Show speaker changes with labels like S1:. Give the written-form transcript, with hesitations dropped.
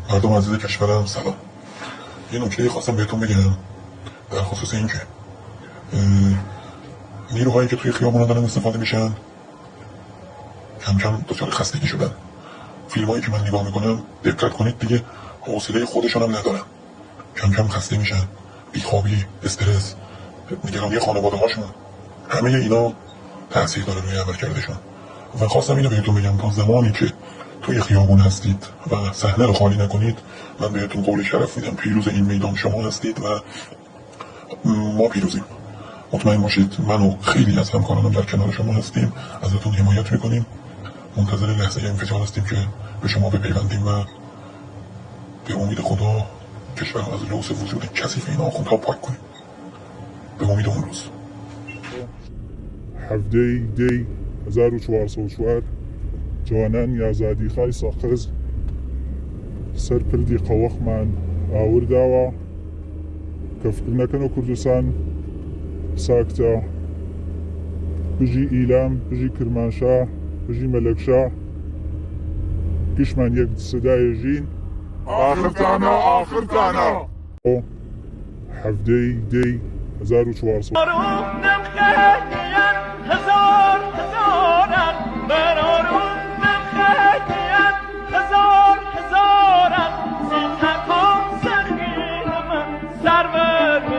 S1: مردم عزیز کشورم سلام. یه نکته خواستم بهتون بگم در خصوص این که نیروهایی که توی خیابونا دارن استفاده میشن کم کم دچار خستگی شدن. فیلمایی که من نگاه میکنم دقت کنید دیگه حوصله خودشون هم ندارن، کم کم خسته میشن، بیخوابی، استرس، نگرانی خانواده هاشون، همه اینا تاثیر داره روی عملکردشون. و خواستم اینو بهتون بگم تا زمانی که توی خیابون هستید و صحنه رو خالی نکنید، من بهتون قول شرف میدم پیروز این میدان شما هستید و ما پیروزیم. مطمئن باشید من و خیلی از همکارانم در کنار شما هستیم، ازتون حمایت میکنیم، منتظر لحظه انفجار هستیم که به شما بپیوندیم و به امید خدا کشور رو از لوث وجود کثیف این آخوندها پاک کنیم. به امید اون روز.
S2: 17 دی 1404 جوانانی ئازادی خای سەقز سەرپردی قەوەخمان ئاورداوە کەفکردنەکەن و کوردستان ساکتە بژی ئیلام، بژی کرمانشاه، بژی مەلەکشا گشتمان یەک سەدایە ژین ئاخرتانە 17 دی 1400
S3: Server